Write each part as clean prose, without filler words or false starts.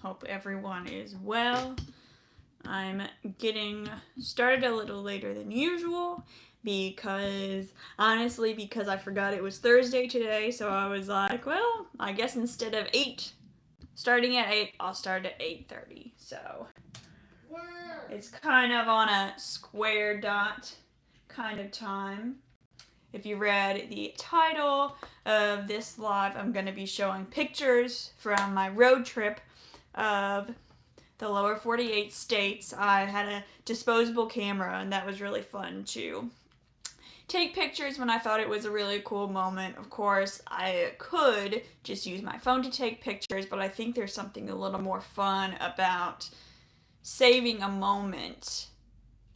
Hope everyone is well. I'm getting started a little later than usual because I forgot it was Thursday today, so I was like, well, I guess instead of starting at 8, I'll start at 8:30. So it's kind of on a square dot kind of time. If you read the title of this live, I'm going to be showing pictures from my road trip of the lower 48 states. I had a disposable camera, and that was really fun to take pictures when I thought it was a really cool moment. Of course, I could just use my phone to take pictures, but I think there's something a little more fun about saving a moment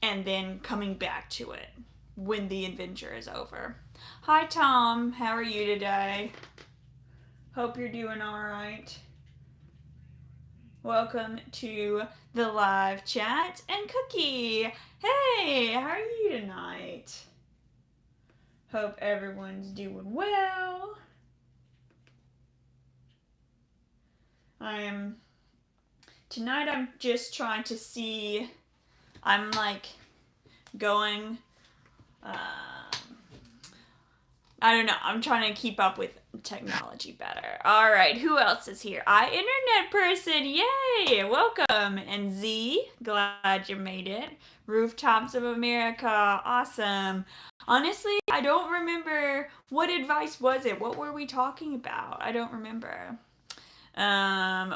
and then coming back to it when the adventure is over. Hi Tom, how are you today? Hope you're doing alright. Welcome to the live chat. And Cookie, hey, how are you tonight? Hope everyone's doing well. Tonight I'm just trying to see, I'm like going, I don't know, I'm trying to keep up with technology better. Alright, who else is here? Internet person, yay, welcome. And Z, glad you made it. Rooftops of America, awesome. Honestly, I don't remember, what advice was it? What were we talking about? I don't remember.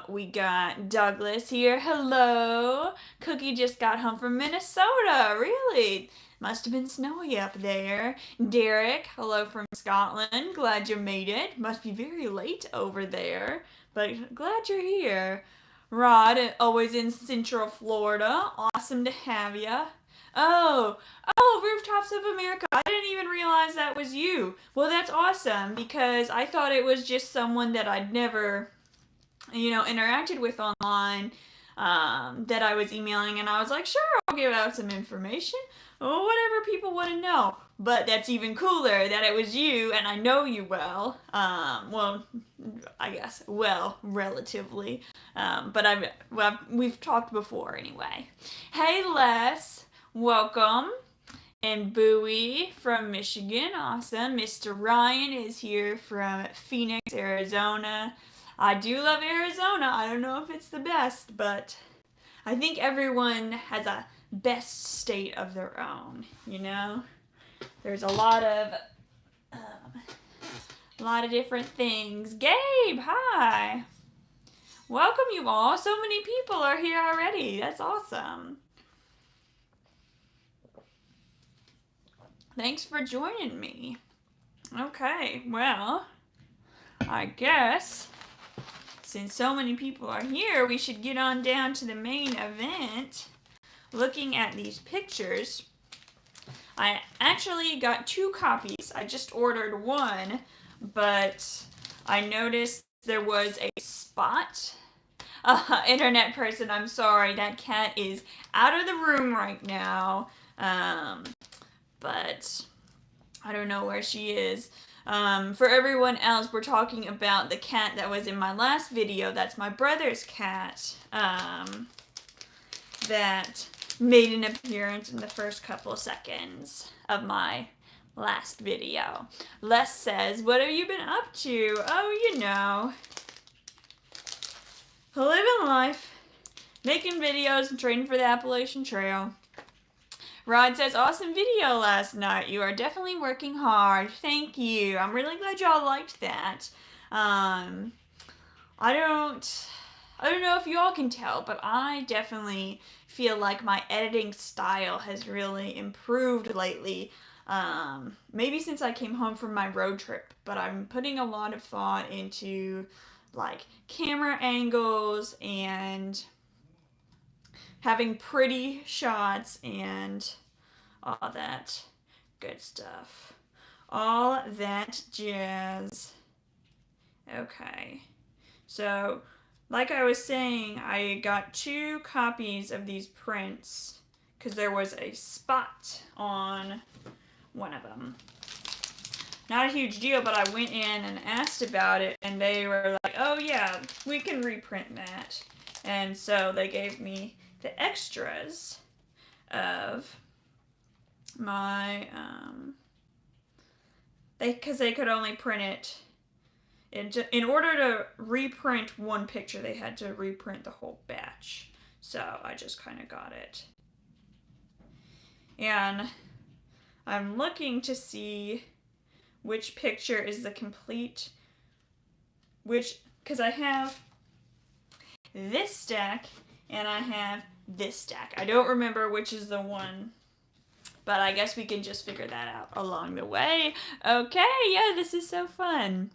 We got Douglas here, hello. Cookie just got home from Minnesota, really? Must have been snowy up there. Derek, hello from Scotland. Glad you made it. Must be very late over there, but glad you're here. Rod, always in Central Florida. Awesome to have you. Oh, Rooftops of America. I didn't even realize that was you. Well, that's awesome because I thought it was just someone that I'd never, interacted with online, that I was emailing, and I was like, sure, I'll give out some information. Whatever people want to know. But that's even cooler that it was you, and I know you well. Relatively. But we've talked before anyway. Hey, Les, welcome. And Bowie from Michigan, awesome. Mr. Ryan is here from Phoenix, Arizona. I do love Arizona. I don't know if it's the best, but I think everyone has a best state of their own, There's a lot of different things. Gabe, hi. Welcome you all. So many people are here already. That's awesome. Thanks for joining me. Okay, well, I guess since so many people are here, we should get on down to the main event. Looking at these pictures, I actually got 2 copies. I just ordered one, but I noticed there was a spot. Internet person, I'm sorry, that cat is out of the room right now. But I don't know where she is. For everyone else, we're talking about the cat that was in my last video. That's my brother's cat, that made an appearance in the first couple seconds of my last video. Les says, what have you been up to? Oh, living life, making videos and training for the Appalachian Trail. Rod says, awesome video last night. You are definitely working hard. Thank you. I'm really glad y'all liked that. I don't know if y'all can tell, but I definitely feel like my editing style has really improved lately. Maybe since I came home from my road trip, but I'm putting a lot of thought into like camera angles and having pretty shots and all that good stuff. All that jazz. Okay. So, like I was saying, I got 2 copies of these prints because there was a spot on one of them. Not a huge deal, but I went in and asked about it, and they were like, oh yeah, we can reprint that. And so they gave me the extras of my, because they could only print it, in order to reprint one picture, they had to reprint the whole batch. So I just kind of got it. And I'm looking to see which picture is the complete, because I have this stack and I have this stack. I don't remember which is the one, but I guess we can just figure that out along the way. Okay, yeah, this is so fun.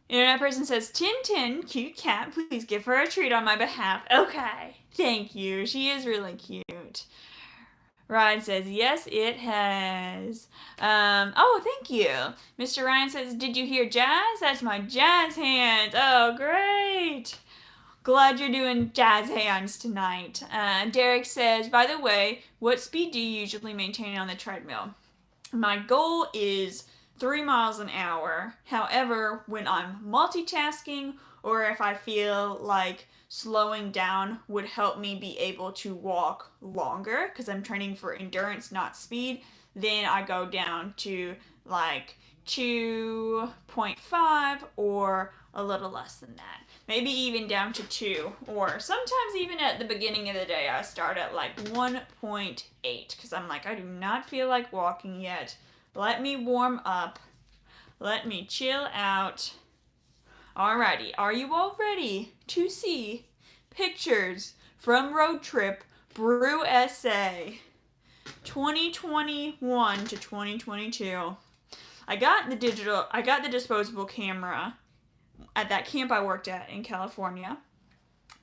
Internet person says, Tintin, cute cat, please give her a treat on my behalf. Okay, thank you. She is really cute. Ryan says, yes, it has. Oh, thank you. Mr. Ryan says, did you hear jazz? That's my jazz hands. Oh, great. Glad you're doing jazz hands tonight. Derek says, by the way, what speed do you usually maintain on the treadmill? My goal is 3 miles an hour. However, when I'm multitasking or if I feel like slowing down would help me be able to walk longer because I'm training for endurance, not speed, then I go down to like 2.5 or a little less than that. Maybe even down to 2, or sometimes even at the beginning of the day I start at like 1.8 because I'm like, I do not feel like walking yet. Let me warm up. Let me chill out. Alrighty, are you all ready to see pictures from Road Trip Brew SA 2021 to 2022? I got the disposable camera at that camp I worked at in California.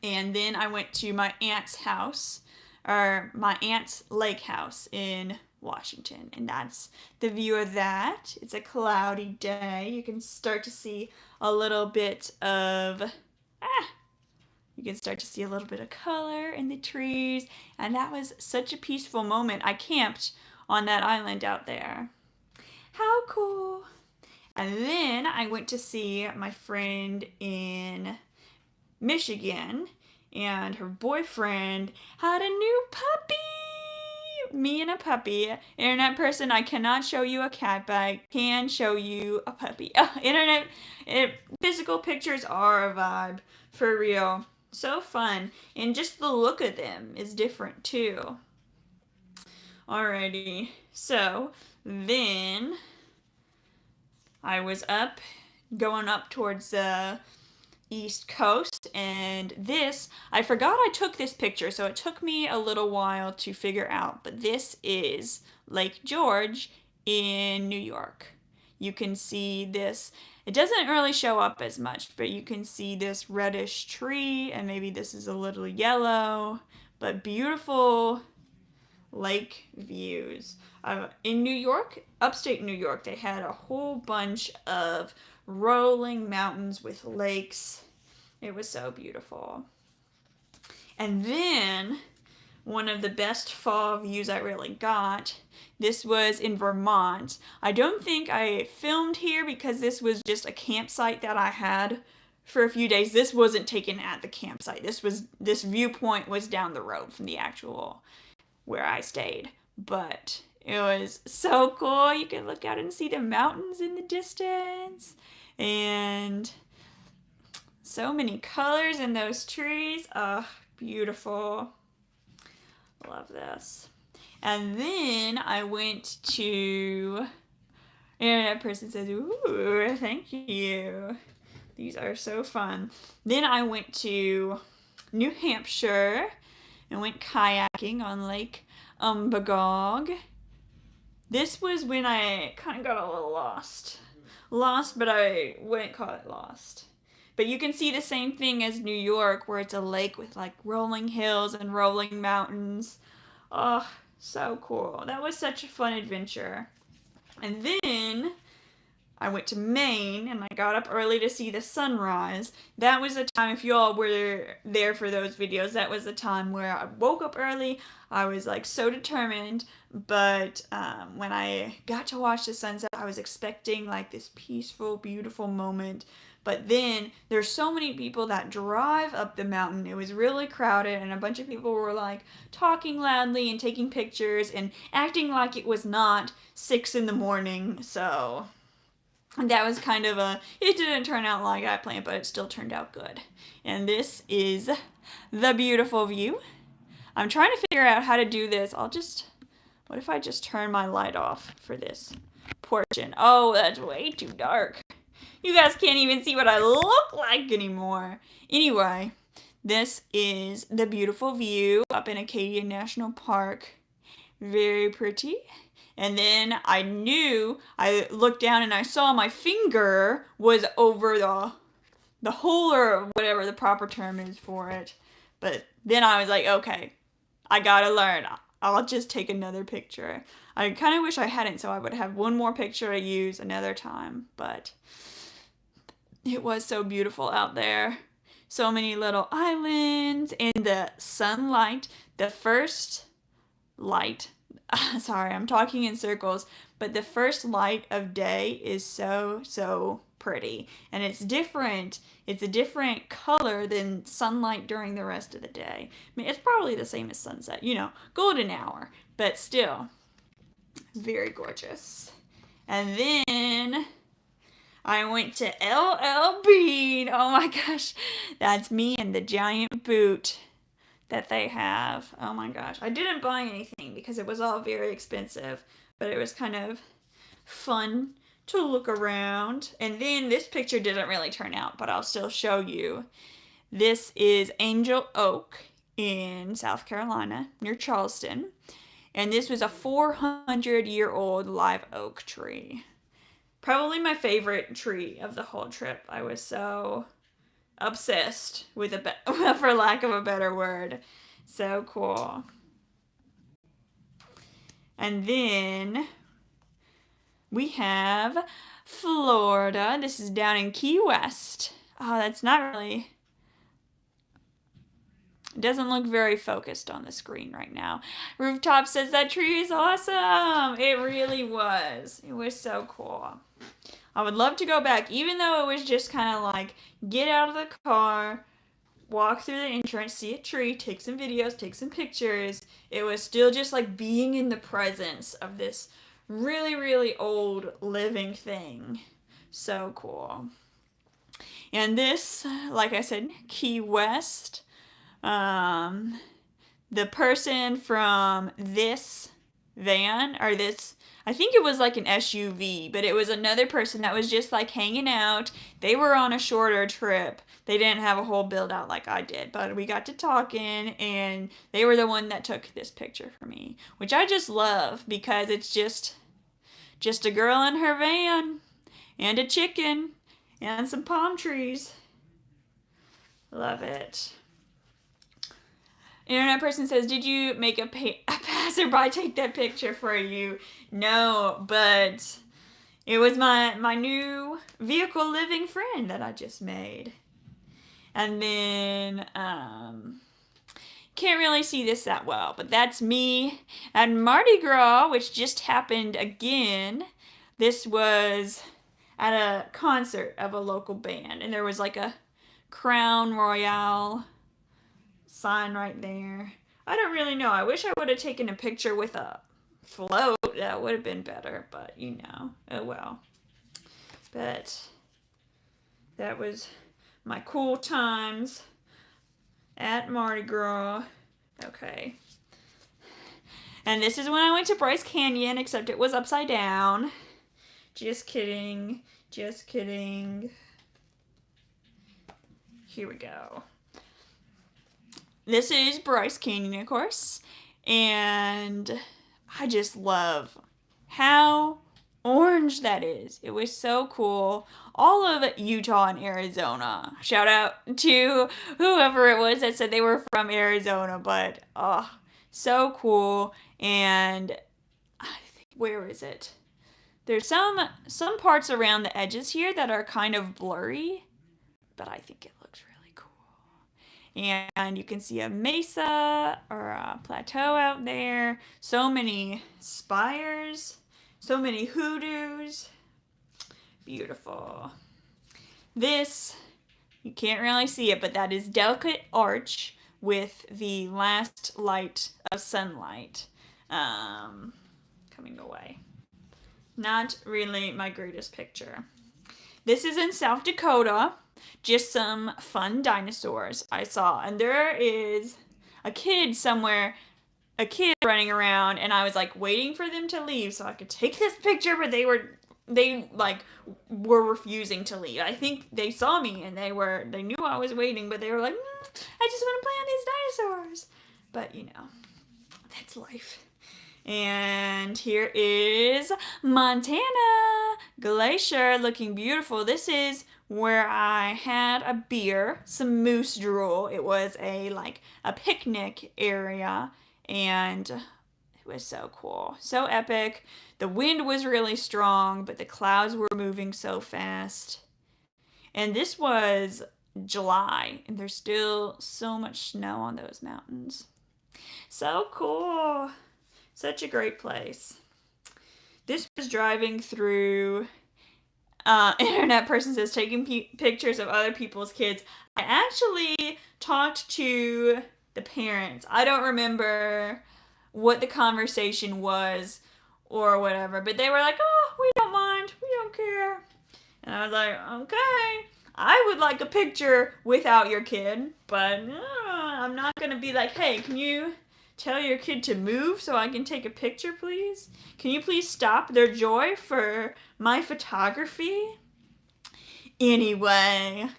And then I went to my aunt's house, or my aunt's lake house in Washington. And that's the view of that. It's a cloudy day. You can start to see a little bit of, color in the trees. And that was such a peaceful moment. I camped on that island out there. How cool. And then I went to see my friend in Michigan, and her boyfriend had a new puppy. Me and a puppy. Internet person, I cannot show you a cat, but I can show you a puppy. Physical pictures are a vibe, for real. So fun. And just the look of them is different too. Alrighty. So then I was going up towards the East Coast, and I forgot I took this picture, so it took me a little while to figure out, but this is Lake George in New York. You can see this, it doesn't really show up as much, but you can see this reddish tree, and maybe this is a little yellow, but beautiful lake views. In New York, upstate New York, they had a whole bunch of rolling mountains with lakes. It was so beautiful. And then one of the best fall views I really got, this was in Vermont. I don't think I filmed here because this was just a campsite that I had for a few days. This wasn't taken at the campsite. This viewpoint was down the road from the actual where I stayed. But it was so cool. You can look out and see the mountains in the distance. And so many colors in those trees. Beautiful. Love this. And then I went to, internet person says, ooh, thank you. These are so fun. Then I went to New Hampshire and went kayaking on Lake Umbagog. This was when I kind of got a little lost, but I wouldn't call it lost. But you can see the same thing as New York, where it's a lake with like rolling hills and rolling mountains. Oh, so cool. That was such a fun adventure. And then I went to Maine, and I got up early to see the sunrise. That was the time, if you all were there for those videos, that was the time where I woke up early. I was like so determined, but when I got to watch the sunset, I was expecting like this peaceful, beautiful moment, But then there's so many people that drive up the mountain. It was really crowded, and a bunch of people were like talking loudly and taking pictures and acting like it was not 6 in the morning. So that was kind of it didn't turn out like I planned, but it still turned out good. And this is the beautiful view. I'm trying to figure out how to do this. What if I just turn my light off for this portion? Oh, that's way too dark. You guys can't even see what I look like anymore. Anyway, this is the beautiful view up in Acadia National Park. Very pretty. And then I looked down and I saw my finger was over the hole, or whatever the proper term is for it. But then I was like, okay, I gotta learn. I'll just take another picture. I kind of wish I hadn't, so I would have one more picture to use another time. But it was so beautiful out there. So many little islands and the sunlight. The first light, sorry, I'm talking in circles, but the first light of day is so pretty. And it's different. It's a different color than sunlight during the rest of the day. I mean, it's probably the same as sunset, golden hour, but still very gorgeous. And then I went to LL Bean. Oh my gosh, that's me and the giant boot that they have. Oh my gosh, I didn't buy anything because it was all very expensive, but it was kind of fun to look around. And then this picture didn't really turn out, but I'll still show you. This is Angel Oak in South Carolina near Charleston, and this was a 400-year-old live oak tree. Probably my favorite tree of the whole trip. I was so obsessed with for lack of a better word. So cool. And then we have Florida. This is down in Key West. Oh, that's not really... It doesn't look very focused on the screen right now. Rooftop says that tree is awesome. It really was. It was so cool. I would love to go back, even though it was just kind of like get out of the car, walk through the entrance, see a tree, take some videos, take some pictures. It was still just like being in the presence of this really old living thing. So cool. And this, like I said, Key West. The person from this van, or this, I think it was like an SUV, but it was another person that was just like hanging out. They were on a shorter trip. They didn't have a whole build out like I did, but we got to talking, and they were the one that took this picture for me, which I just love because it's just a girl in her van and a chicken and some palm trees. Love it. Internet person says, did you make a passerby take that picture for you? No, but it was my new vehicle living friend that I just made. And then, can't really see this that well, but that's me at Mardi Gras, which just happened again. This was at a concert of a local band, and there was like a Crown Royale sign right there. I don't really know. I wish I would have taken a picture with a float. That would have been better, but oh well. But that was my cool times at Mardi Gras. Okay. And this is when I went to Bryce Canyon, except it was upside down. Just kidding. Just kidding. Here we go. This is Bryce Canyon, of course, and I just love how orange that is. It was so cool. All of Utah and Arizona. Shout out to whoever it was that said they were from Arizona, but so cool. And I think, where is it? There's some parts around the edges here that are kind of blurry, but I think it looks really cool. And you can see a mesa or a plateau out there. So many spires. So many hoodoos. Beautiful. This, you can't really see it, but that is delicate arch with the last light of sunlight coming away. Not really my greatest picture. This is in South Dakota. Just some fun dinosaurs I saw. And there is a kid somewhere, a kid running around, and I was like waiting for them to leave so I could take this picture, but they were refusing to leave. I think they saw me and they knew I was waiting, but they were like, I just want to play on these dinosaurs. But that's life. And here is Montana Glacier, looking beautiful. This is where I had a beer, some moose drool. It was a picnic area, and it was so cool, so epic. The wind was really strong, but the clouds were moving so fast. And this was July, and there's still so much snow on those mountains. So cool. Such a great place. This was driving through, internet person says, taking pictures of other people's kids. I actually talked to the parents. I don't remember what the conversation was or whatever, but they were like, oh, we don't mind, we don't care. And I was like, okay, I would like a picture without your kid, but I'm not going to be like, hey, can you tell your kid to move so I can take a picture, please? Can you please stop their joy for my photography? Anyway,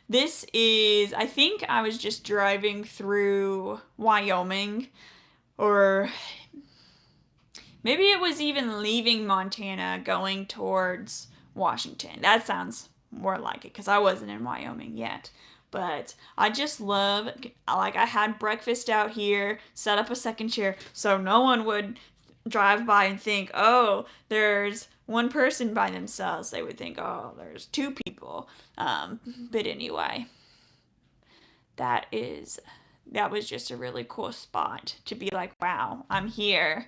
this is, I think I was just driving through Wyoming, or maybe it was even leaving Montana going towards Washington. That sounds more like it, because I wasn't in Wyoming yet. But I just love, I had breakfast out here, set up a second chair so no one would drive by and think, oh, there's one person by themselves. They would think, oh, there's two people. But anyway, that was just a really cool spot to be like, wow, I'm here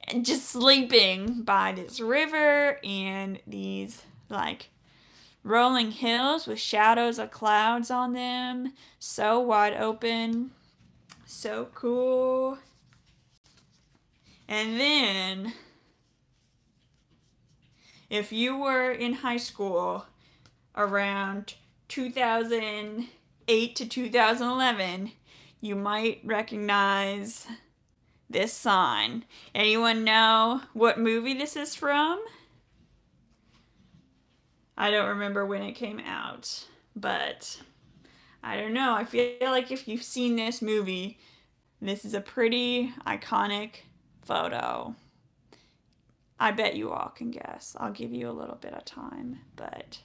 and just sleeping by this river and these rolling hills with shadows of clouds on them. So wide open. So cool. And then, if you were in high school around 2008 to 2011, you might recognize this sign. Anyone know what movie this is from? I don't remember when it came out, but I don't know. I feel like if you've seen this movie, this is a pretty iconic photo. I bet you all can guess. I'll give you a little bit of time, but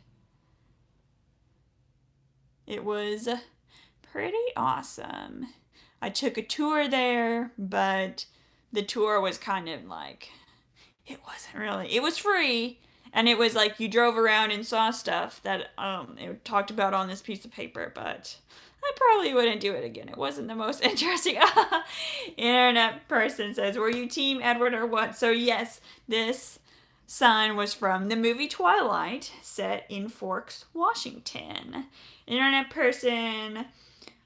it was pretty awesome. I took a tour there, but the tour was kind of it wasn't really, it was free. And it was you drove around and saw stuff that it talked about on this piece of paper, but I probably wouldn't do it again. It wasn't the most interesting. Internet person says, were you Team Edward or what? So yes, this sign was from the movie Twilight, set in Forks, Washington. Internet person,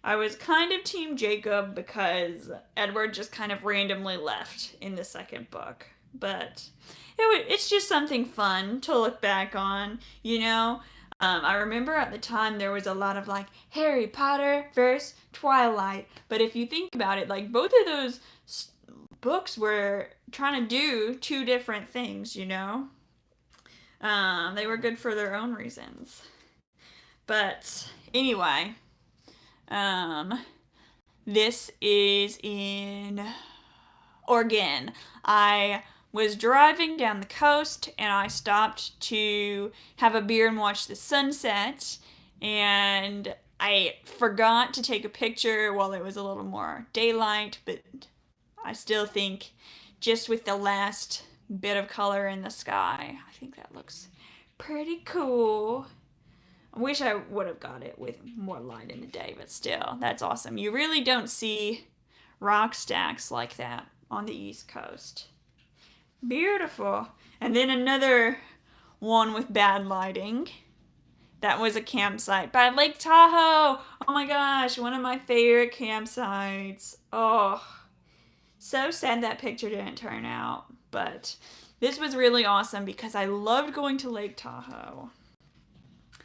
I was kind of Team Jacob because Edward just kind of randomly left in the second book. But it's just something fun to look back on, I remember at the time there was a lot of Harry Potter versus Twilight. But if you think about it, both of those books were trying to do two different things, They were good for their own reasons. But anyway, this is in Oregon. I was driving down the coast and I stopped to have a beer and watch the sunset, and I forgot to take a picture while it was a little more daylight, but I still think just with the last bit of color in the sky, I think that looks pretty cool. I wish I would have got it with more light in the day, but still, that's awesome. You really don't see rock stacks like that on the East Coast. Beautiful. And then another one with bad lighting. That was a campsite by Lake Tahoe. Oh my gosh, one of my favorite campsites. Oh, so sad that picture didn't turn out. But this was really awesome because I loved going to Lake Tahoe.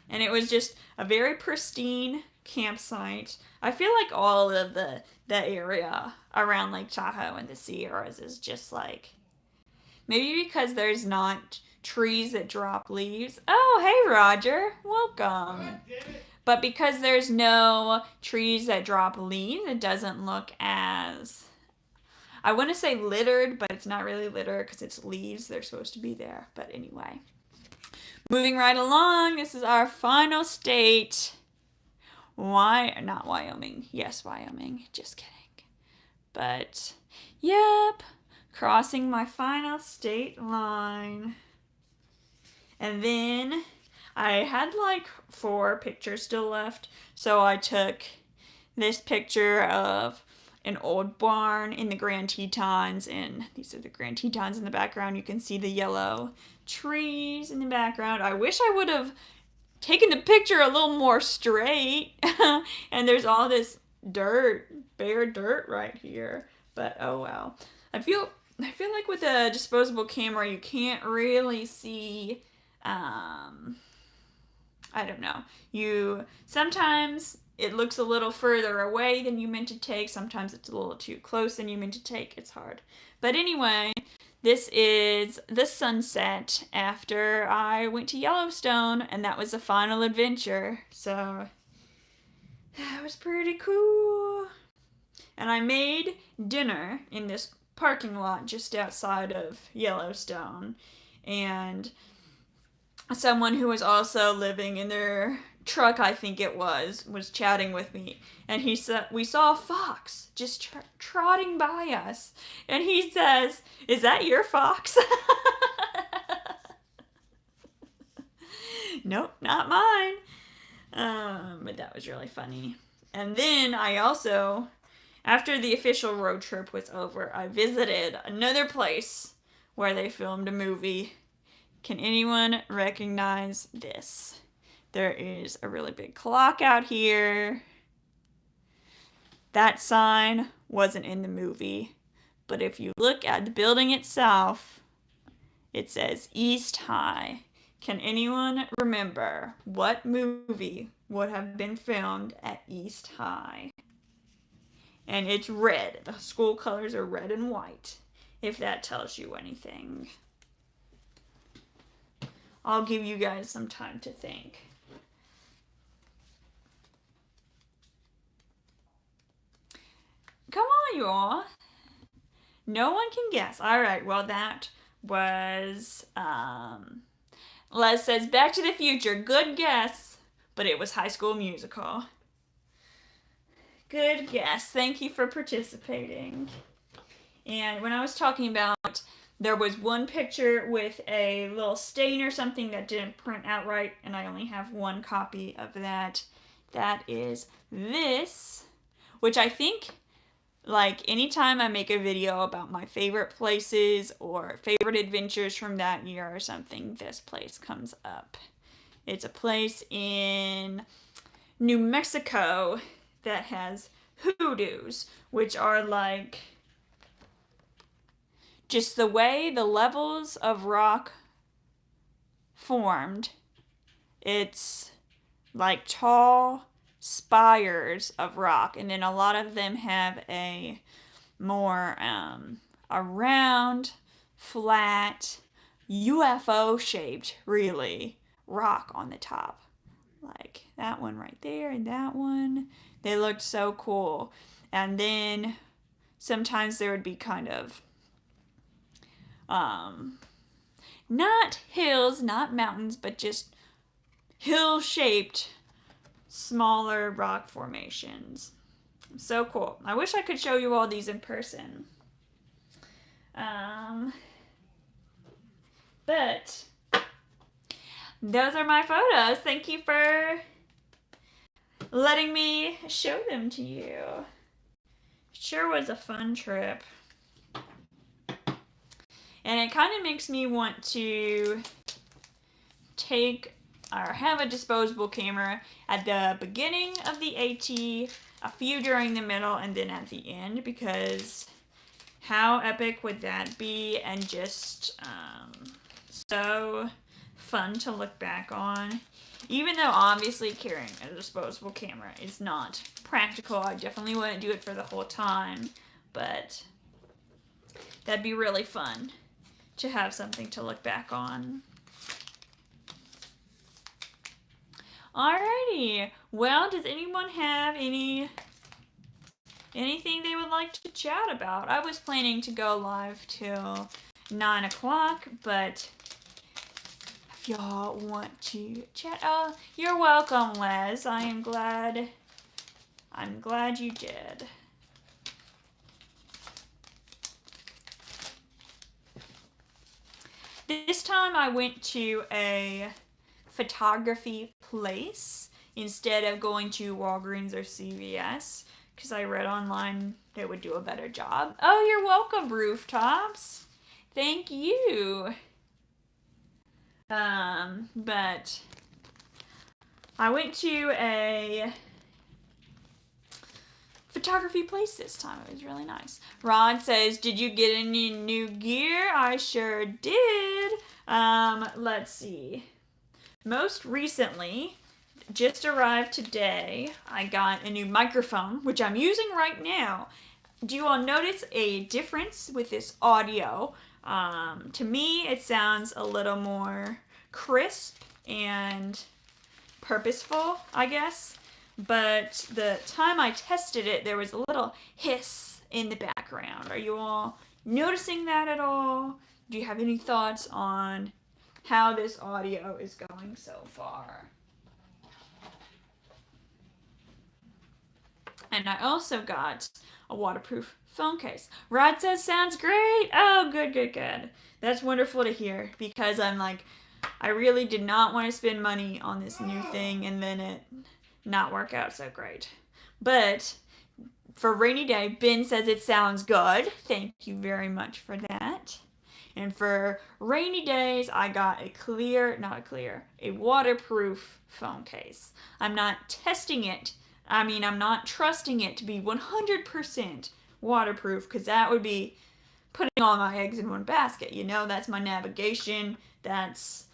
And it was just a very pristine campsite. I feel like all of the area around Lake Tahoe and the Sierras is just like, maybe because there's not trees that drop leaves. Oh, hey Roger, welcome. But because there's no trees that drop leaves, it doesn't look as, I want to say littered, but it's not really littered because it's leaves. They're supposed to be there. But anyway, moving right along, this is our final state. Why not Wyoming? Yes, Wyoming. Just kidding. But, yep, crossing my final state line. And then I had like 4 pictures still left. So I took this picture of an old barn in the Grand Tetons. And these are the Grand Tetons in the background. You can see the yellow trees in the background. I wish I would have taken the picture a little more straight. And there's all this dirt, bare dirt right here. But oh well. I feel like with a disposable camera you can't really see, I don't know. Sometimes it looks a little further away than you meant to take. Sometimes it's a little too close than you meant to take. It's hard. But anyway, this is the sunset after I went to Yellowstone, and that was the final adventure. So that was pretty cool. And I made dinner in this parking lot just outside of Yellowstone. And someone who was also living in their truck, I think it was chatting with me. And he said, we saw a fox just trotting by us. And he says, is that your fox? Nope, not mine. But that was really funny. And then I also, after the official road trip was over, I visited another place where they filmed a movie. Can anyone recognize this? There is a really big clock out here. That sign wasn't in the movie, but if you look at the building itself, it says East High. Can anyone remember what movie would have been filmed at East High? And it's red. The school colors are red and white, if that tells you anything. I'll give you guys some time to think. Come on, you all. No one can guess. All right, well, that was, Les says Back to the Future. Good guess, but it was High School Musical. Good guess. Thank you for participating. And when I was talking about, there was one picture with a little stain or something that didn't print out right, and I only have one copy of that. That is this, which I think, like, anytime I make a video about my favorite places or favorite adventures from that year or something, this place comes up. It's a place in New Mexico that has hoodoos, which are like just the way the levels of rock formed. It's like tall spires of rock, and then a lot of them have a more a round, flat, UFO shaped, really, rock on the top. Like that one right there and that one. They looked so cool. And then sometimes there would be kind of not hills, not mountains, but just hill-shaped smaller rock formations. So cool. I wish I could show you all these in person. But those are my photos. Thank you for letting me show them to you. Sure was a fun trip. And it kind of makes me want to take or have a disposable camera at the beginning of the AT, a few during the middle, and then at the end, because how epic would that be, and just so fun to look back on. Even though obviously carrying a disposable camera is not practical, I definitely wouldn't do it for the whole time, but that'd be really fun to have something to look back on. Alrighty, well, does anyone have anything they would like to chat about? I was planning to go live till 9 o'clock, but if y'all want to chat, oh, you're welcome, Les. I'm glad you did. This time I went to a photography place instead of going to Walgreens or CVS, because I read online they would do a better job. Oh, you're welcome, Rooftops. Thank you. But I went to a photography place this time. It was really nice. Ron says, did you get any new gear? I sure did. Let's see. Most recently, just arrived today, I got a new microphone, which I'm using right now. Do you all notice a difference with this audio? To me, it sounds a little more crisp and purposeful, I guess. But the time I tested it, there was a little hiss in the background. Are you all noticing that at all? Do you have any thoughts on how this audio is going so far? And I also got a waterproof phone case. Rod says, sounds great. Oh, good. That's wonderful to hear, because I'm like, I really did not want to spend money on this new thing and then it not work out so great. But for rainy day, Ben says it sounds good. Thank you very much for that. And for rainy days, I got a waterproof phone case. I'm not testing it. I'm not trusting it to be 100% waterproof, because that would be putting all my eggs in one basket. That's my navigation. That's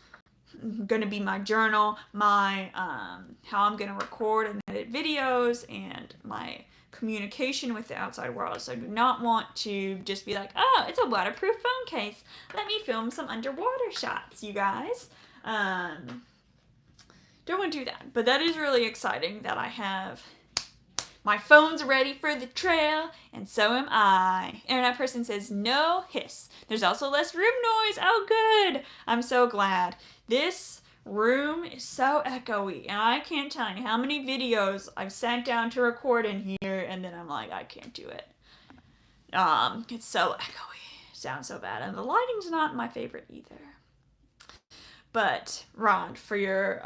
going to be my journal, my how I'm going to record and edit videos, and my communication with the outside world. So I do not want to just be like, oh, it's a waterproof phone case. Let me film some underwater shots, you guys. Don't want to do that. But that is really exciting that I have my phone's ready for the trail, and so am I. Internet person says, no hiss. There's also less room noise. Oh, good. I'm so glad. This room is so echoey, and I can't tell you how many videos I've sat down to record in here, and then I'm like, I can't do it. It's so echoey. It sounds so bad, and the lighting's not my favorite either. But, Ron, for your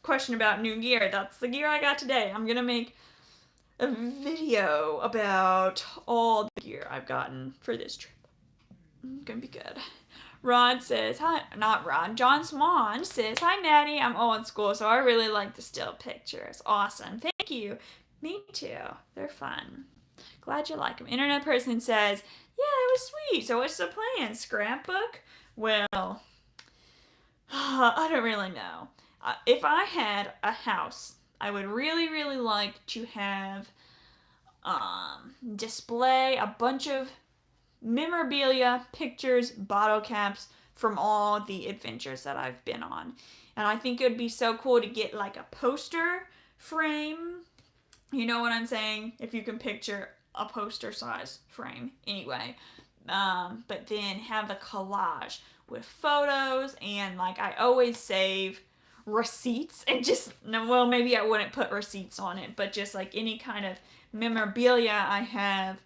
question about new gear, that's the gear I got today. I'm gonna make a video about all the gear I've gotten for this trip. It's gonna be good. Rod says, hi, not Rod, John Swan says, hi Maddie, I'm old school, so I really like the still pictures. Awesome, thank you. Me too, they're fun. Glad you like them. Internet person says, yeah, that was sweet, so what's the plan? Scrapbook? Well, I don't really know. If I had a house, I would really, really like to have display a bunch of memorabilia, pictures, bottle caps from all the adventures that I've been on. And I think it would be so cool to get like a poster frame. You know what I'm saying? If you can picture a poster size frame anyway. But then have a collage with photos, and like I always save receipts and just, well, maybe I wouldn't put receipts on it, but just like any kind of memorabilia I have.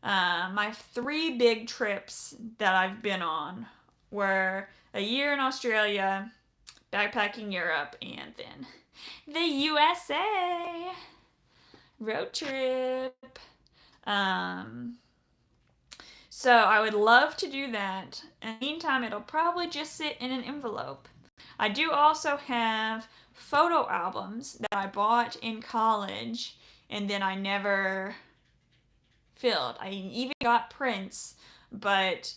My 3 big trips that I've been on were a year in Australia, backpacking Europe, and then the USA road trip. So I would love to do that. In the meantime, it'll probably just sit in an envelope I do also have photo albums that I bought in college and then I never filled. I even got prints, but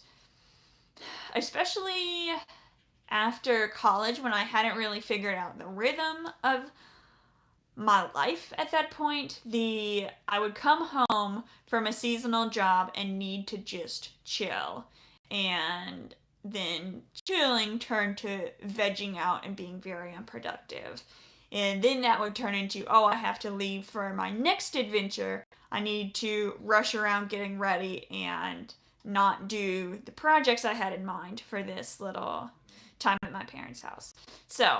especially after college when I hadn't really figured out the rhythm of my life at that point, I would come home from a seasonal job and need to just chill. And then chilling turned to vegging out and being very unproductive. And then that would turn into, oh, I have to leave for my next adventure. I need to rush around getting ready and not do the projects I had in mind for this little time at my parents' house. So,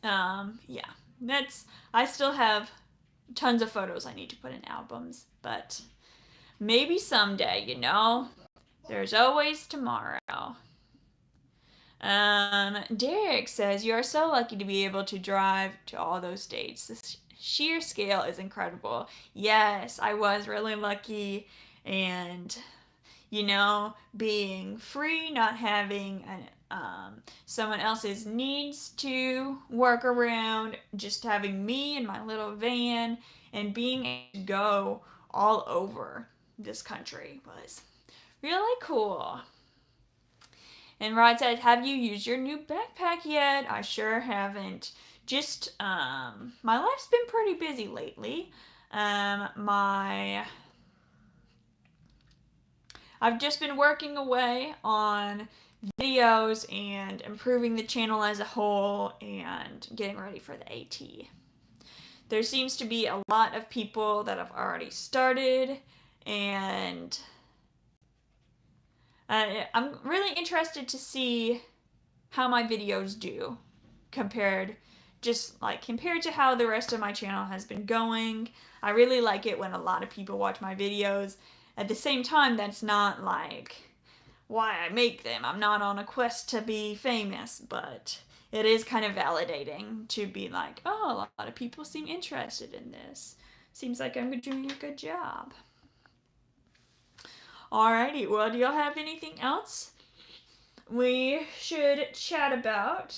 yeah, I still have tons of photos I need to put in albums, but maybe someday, there's always tomorrow. Derek says, you are so lucky to be able to drive to all those states. The sheer scale is incredible. Yes, I was really lucky, and being free, not having someone else's needs to work around, just having me and my little van, and being able to go all over this country was really cool. And Rod said, have you used your new backpack yet? I sure haven't. Just, my life's been pretty busy lately. I've just been working away on videos and improving the channel as a whole and getting ready for the AT. There seems to be a lot of people that have already started, and I'm really interested to see how my videos do compared to how the rest of my channel has been going. I really like it when a lot of people watch my videos. At the same time, that's not like why I make them. I'm not on a quest to be famous, but it is kind of validating to be like, oh, a lot of people seem interested in this. Seems like I'm doing a good job. Alrighty, well, do y'all have anything else we should chat about?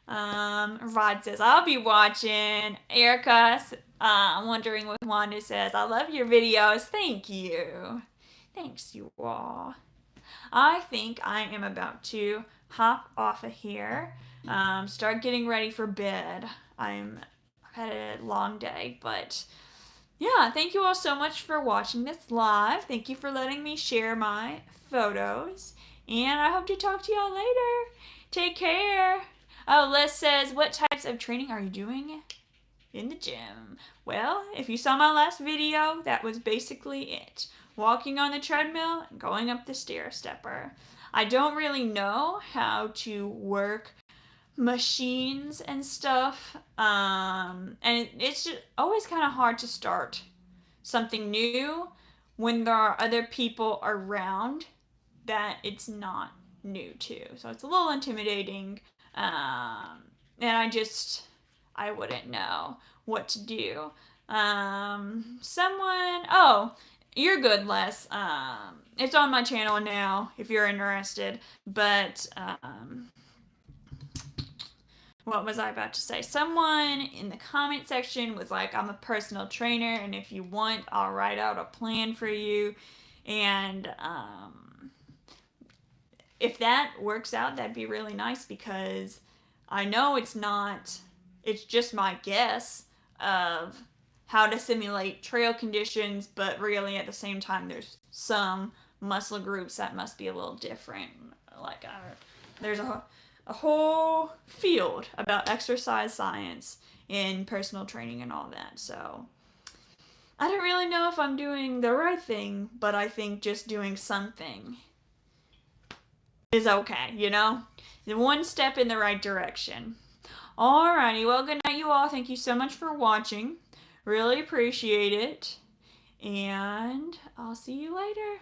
Rod says, I'll be watching. Erica, Wondering with Wanda says, I love your videos. Thank you. Thanks, you all. I think I am about to hop off of here, start getting ready for bed. I've had a long day, but yeah, thank you all so much for watching this live. Thank you for letting me share my photos, and I hope to talk to y'all later. Take care. Oh, Les says, what types of training are you doing in the gym? Well, if you saw my last video, that was basically it. Walking on the treadmill and going up the stair stepper. I don't really know how to work machines and stuff, and it's just always kind of hard to start something new when there are other people around that it's not new to. So it's a little intimidating, and I wouldn't know what to do. You're good, Les. It's on my channel now if you're interested. But, what was I about to say? Someone in the comment section was like, I'm a personal trainer, and if you want, I'll write out a plan for you. And, if that works out, that'd be really nice, because I know it's just my guess of how to simulate trail conditions, but really at the same time there's some muscle groups that must be a little different. There's a whole field about exercise science in personal training and all that. So I don't really know if I'm doing the right thing, but I think just doing something is okay, one step in the right direction. Alrighty, well, good night, you all. Thank you so much for watching. Really appreciate it. And I'll see you later.